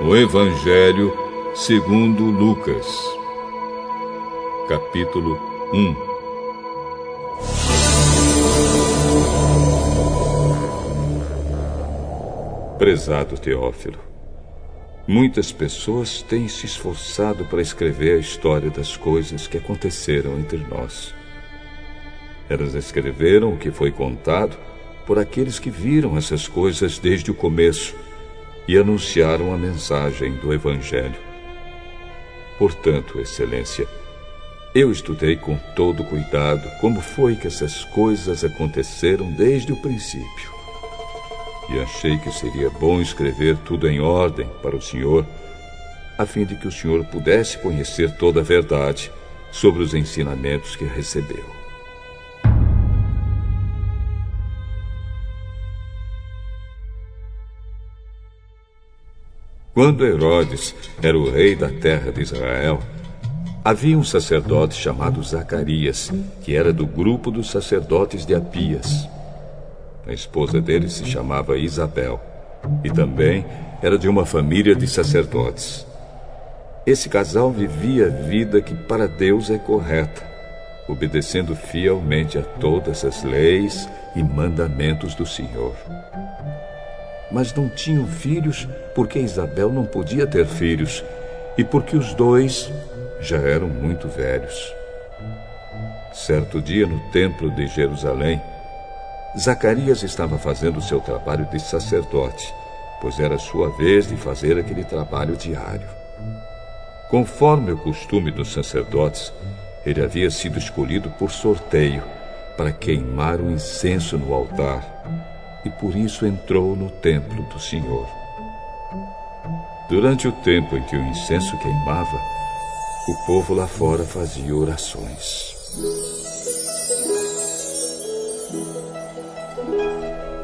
O Evangelho segundo Lucas, capítulo 1. Prezado Teófilo, muitas pessoas têm se esforçado para escrever a história das coisas que aconteceram entre nós. Elas escreveram o que foi contado por aqueles que viram essas coisas desde o começo e anunciaram a mensagem do Evangelho. Portanto, Excelência, eu estudei com todo cuidado como foi que essas coisas aconteceram desde o princípio. E achei que seria bom escrever tudo em ordem para o senhor, a fim de que o senhor pudesse conhecer toda a verdade sobre os ensinamentos que recebeu. Quando Herodes era o rei da terra de Israel, havia um sacerdote chamado Zacarias, que era do grupo dos sacerdotes de Abias. A esposa dele se chamava Isabel, e também era de uma família de sacerdotes. Esse casal vivia a vida que para Deus é correta, obedecendo fielmente a todas as leis e mandamentos do Senhor. Mas não tinham filhos porque Isabel não podia ter filhos e porque os dois já eram muito velhos. Certo dia, no templo de Jerusalém, Zacarias estava fazendo seu trabalho de sacerdote, pois era sua vez de fazer aquele trabalho diário. Conforme o costume dos sacerdotes, ele havia sido escolhido por sorteio para queimar o incenso no altar, e por isso entrou no templo do Senhor. Durante o tempo em que o incenso queimava, o povo lá fora fazia orações.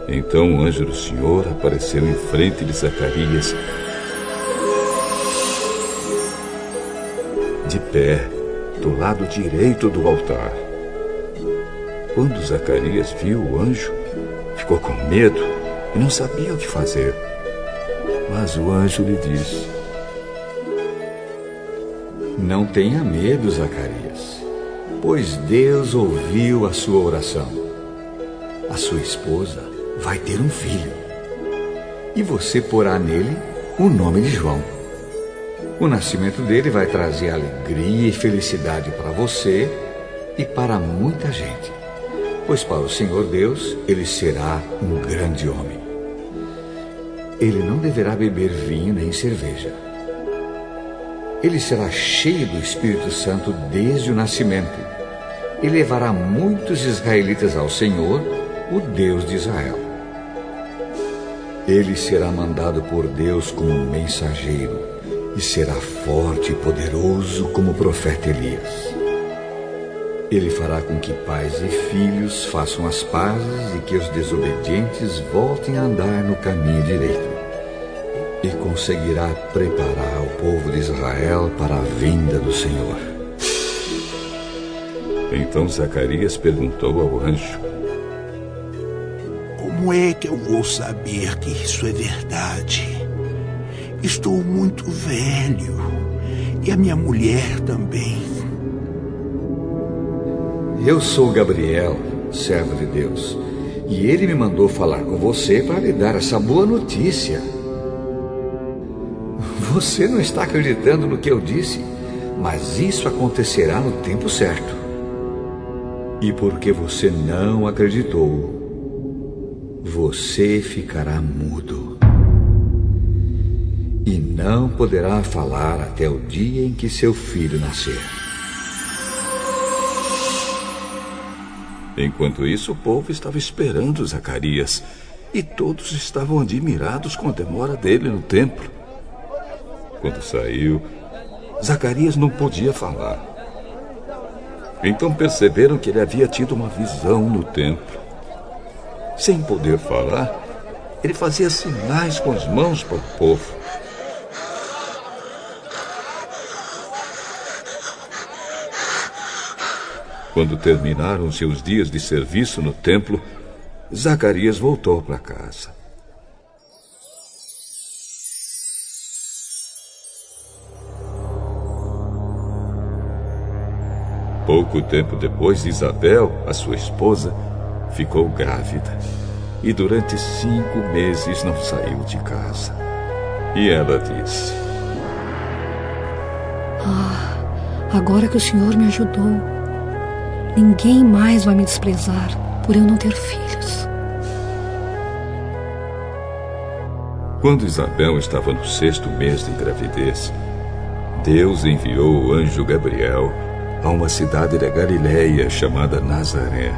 Então o anjo do Senhor apareceu em frente de Zacarias, de pé, do lado direito do altar. Quando Zacarias viu o anjo, ficou com medo e não sabia o que fazer. Mas o anjo lhe disse: Não tenha medo, Zacarias, pois Deus ouviu a sua oração. A sua esposa vai ter um filho, e você porá nele o nome de João. O nascimento dele vai trazer alegria e felicidade para você e para muita gente, pois para o Senhor Deus ele será um grande homem. Ele não deverá beber vinho nem cerveja. Ele será cheio do Espírito Santo desde o nascimento e levará muitos israelitas ao Senhor, o Deus de Israel. Ele será mandado por Deus como um mensageiro e será forte e poderoso como o profeta Elias. Ele fará com que pais e filhos façam as pazes e que os desobedientes voltem a andar no caminho direito. E conseguirá preparar o povo de Israel para a vinda do Senhor. Então Zacarias perguntou ao anjo: Como é que eu vou saber que isso é verdade? Estou muito velho e a minha mulher também. Eu sou Gabriel, servo de Deus, e ele me mandou falar com você para lhe dar essa boa notícia. Você não está acreditando no que eu disse, mas isso acontecerá no tempo certo. E porque você não acreditou, você ficará mudo e não poderá falar até o dia em que seu filho nascer. Enquanto isso, o povo estava esperando Zacarias, e todos estavam admirados com a demora dele no templo. Quando saiu, Zacarias não podia falar. Então perceberam que ele havia tido uma visão no templo. Sem poder falar, ele fazia sinais com as mãos para o povo. Quando terminaram seus dias de serviço no templo, Zacarias voltou para casa. Pouco tempo depois, Isabel, a sua esposa, ficou grávida e durante 5 meses não saiu de casa. E ela disse: agora que o Senhor me ajudou, ninguém mais vai me desprezar por eu não ter filhos. Quando Isabel estava no 6º mês de gravidez, Deus enviou o anjo Gabriel a uma cidade da Galileia chamada Nazaré.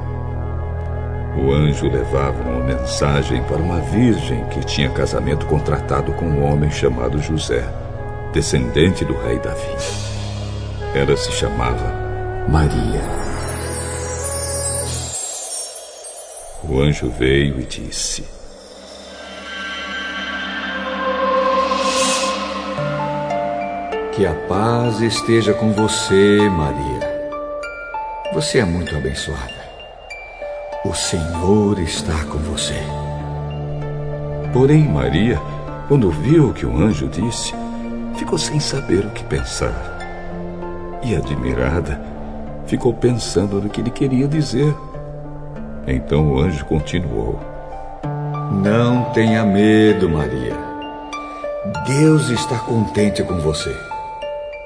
O anjo levava uma mensagem para uma virgem que tinha casamento contratado com um homem chamado José, descendente do rei Davi. Ela se chamava Maria. O anjo veio e disse: Que a paz esteja com você, Maria. Você é muito abençoada. O Senhor está com você. Porém, Maria, quando viu o que o anjo disse, ficou sem saber o que pensar. E, admirada, ficou pensando no que ele queria dizer. Então o anjo continuou: Não tenha medo, Maria. Deus está contente com você.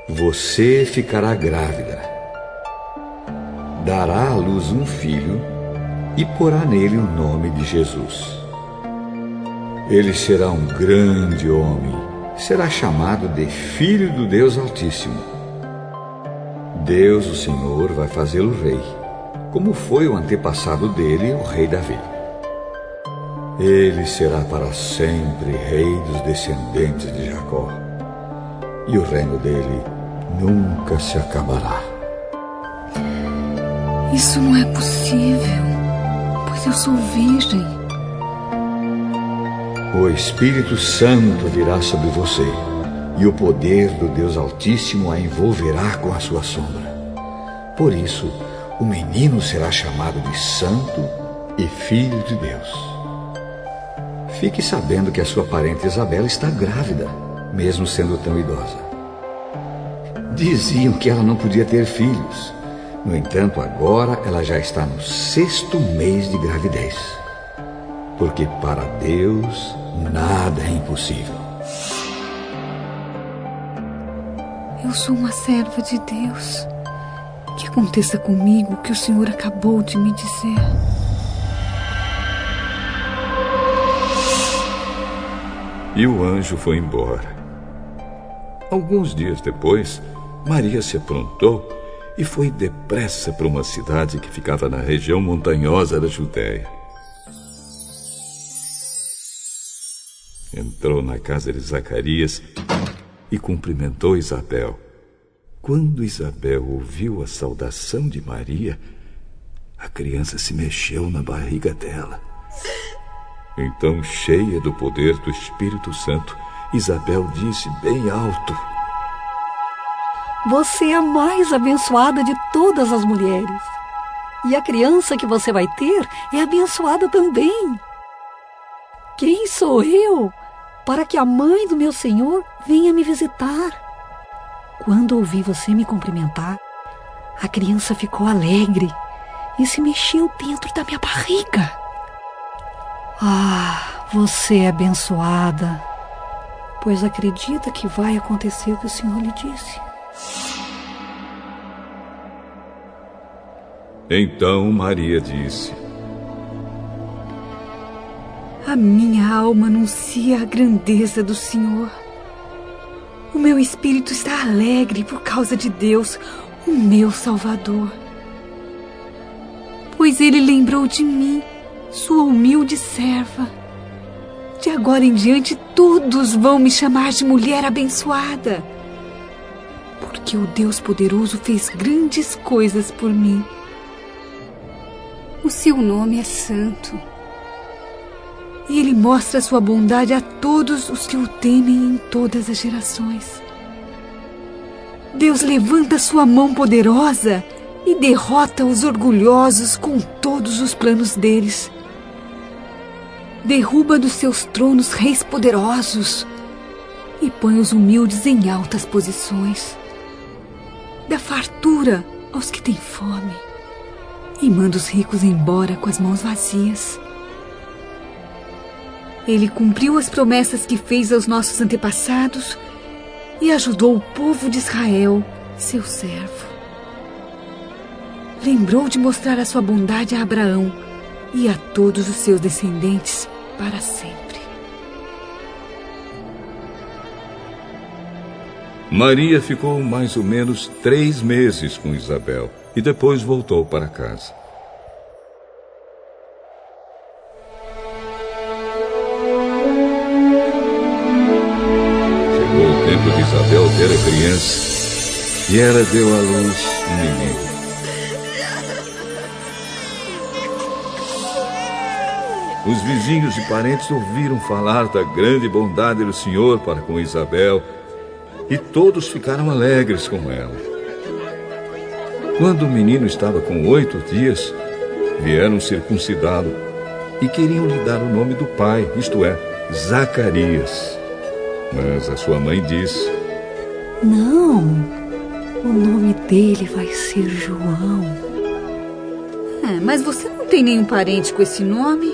Você ficará grávida. Dará à luz um filho e porá nele o nome de Jesus. Ele será um grande homem. Será chamado de Filho do Deus Altíssimo. Deus, o Senhor, vai fazê-lo rei, como foi o antepassado dele, o rei Davi. Ele será para sempre rei dos descendentes de Jacó, e o reino dele nunca se acabará. Isso não é possível, pois eu sou virgem. O Espírito Santo virá sobre você, e o poder do Deus Altíssimo a envolverá com a sua sombra. Por isso, o menino será chamado de Santo e Filho de Deus. Fique sabendo que a sua parente Isabel está grávida, mesmo sendo tão idosa. Diziam que ela não podia ter filhos. No entanto, agora ela já está no 6º mês de gravidez. Porque para Deus nada é impossível. Eu sou uma serva de Deus. Que aconteça comigo o que o Senhor acabou de me dizer. E o anjo foi embora. Alguns dias depois, Maria se aprontou e foi depressa para uma cidade que ficava na região montanhosa da Judéia. Entrou na casa de Zacarias e cumprimentou Isabel. Quando Isabel ouviu a saudação de Maria, a criança se mexeu na barriga dela. Então, cheia do poder do Espírito Santo, Isabel disse bem alto: Você é a mais abençoada de todas as mulheres. E a criança que você vai ter é abençoada também. Quem sou eu para que a mãe do meu Senhor venha me visitar? Quando ouvi você me cumprimentar, a criança ficou alegre e se mexeu dentro da minha barriga. Você é abençoada, pois acredita que vai acontecer o que o Senhor lhe disse. Então Maria disse: A minha alma anuncia a grandeza do Senhor. O meu espírito está alegre por causa de Deus, o meu Salvador. Pois Ele lembrou de mim, sua humilde serva. De agora em diante, todos vão me chamar de mulher abençoada. Porque o Deus poderoso fez grandes coisas por mim. O seu nome é santo. E Ele mostra sua bondade a todos os que o temem em todas as gerações. Deus levanta sua mão poderosa e derrota os orgulhosos com todos os planos deles. Derruba dos seus tronos reis poderosos e põe os humildes em altas posições. Da fartura aos que têm fome e manda os ricos embora com as mãos vazias. Ele cumpriu as promessas que fez aos nossos antepassados e ajudou o povo de Israel, seu servo. Lembrou de mostrar a sua bondade a Abraão e a todos os seus descendentes para sempre. Maria ficou mais ou menos 3 meses com Isabel e depois voltou para casa. Chegou o tempo de Isabel ter a criança e ela deu à luz um menino. Os vizinhos e parentes ouviram falar da grande bondade do Senhor para com Isabel e todos ficaram alegres com ela. Quando o menino estava com 8 dias, vieram circuncidá-lo e queriam lhe dar o nome do pai, isto é, Zacarias. Mas a sua mãe disse: Não, o nome dele vai ser João. Mas você não tem nenhum parente com esse nome?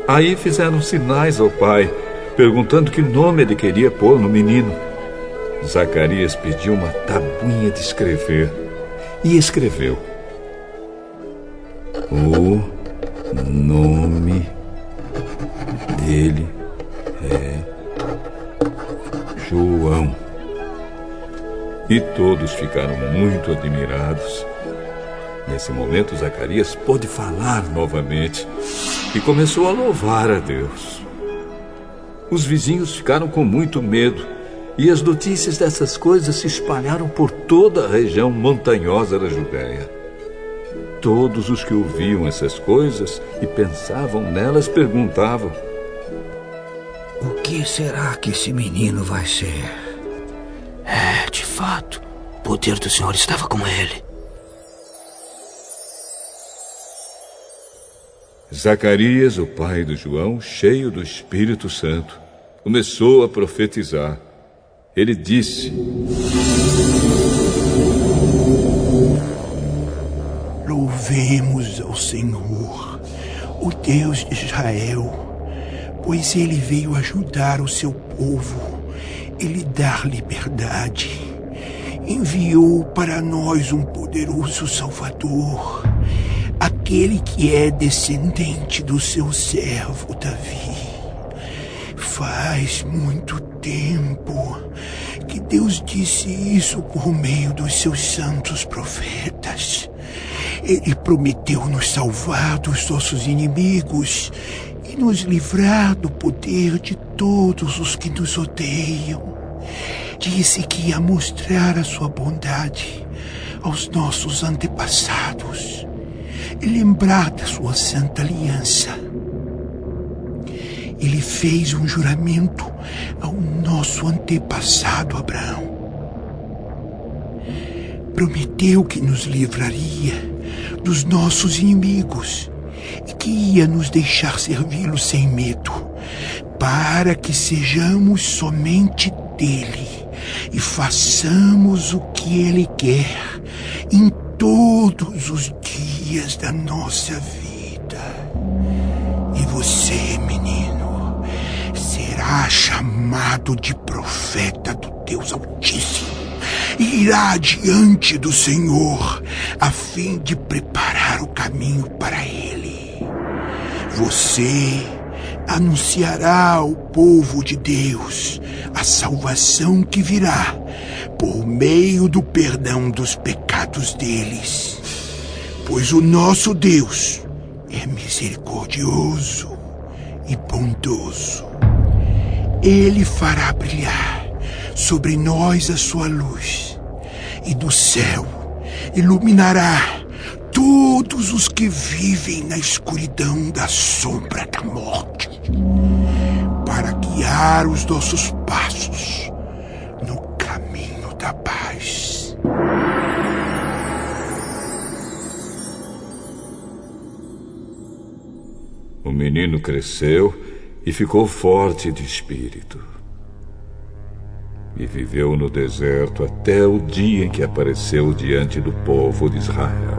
Aí fizeram sinais ao pai, perguntando que nome ele queria pôr no menino. Zacarias pediu uma tabuinha de escrever e escreveu: o nome dele é João. E todos ficaram muito admirados. Nesse momento, Zacarias pôde falar novamente e começou a louvar a Deus. Os vizinhos ficaram com muito medo e as notícias dessas coisas se espalharam por toda a região montanhosa da Judéia. Todos os que ouviam essas coisas e pensavam nelas perguntavam: o que será que esse menino vai ser? De fato, o poder do Senhor estava com ele. Zacarias, o pai do João, cheio do Espírito Santo, começou a profetizar. Ele disse: louvemos ao Senhor, o Deus de Israel, pois ele veio ajudar o seu povo e lhe dar liberdade. Enviou para nós um poderoso Salvador, aquele que é descendente do seu servo Davi. Faz muito tempo que Deus disse isso por meio dos seus santos profetas. Ele prometeu nos salvar dos nossos inimigos e nos livrar do poder de todos os que nos odeiam. Disse que ia mostrar a sua bondade aos nossos antepassados e lembrar da sua santa aliança. Ele fez um juramento ao nosso antepassado Abraão. Prometeu que nos livraria dos nossos inimigos e que ia nos deixar servi-lo sem medo, para que sejamos somente dele e façamos o que ele quer em todos os dias da nossa vida. E você, menino, será chamado de profeta do Deus Altíssimo e irá diante do Senhor a fim de preparar o caminho para ele. Você anunciará ao povo de Deus a salvação que virá por meio do perdão dos pecados deles, pois o nosso Deus é misericordioso e bondoso. Ele fará brilhar sobre nós a sua luz, e do céu iluminará todos os que vivem na escuridão da sombra da morte, para guiar os nossos passos no caminho da paz. O menino cresceu e ficou forte de espírito. e viveu no deserto até o dia em que apareceu diante do povo de Israel.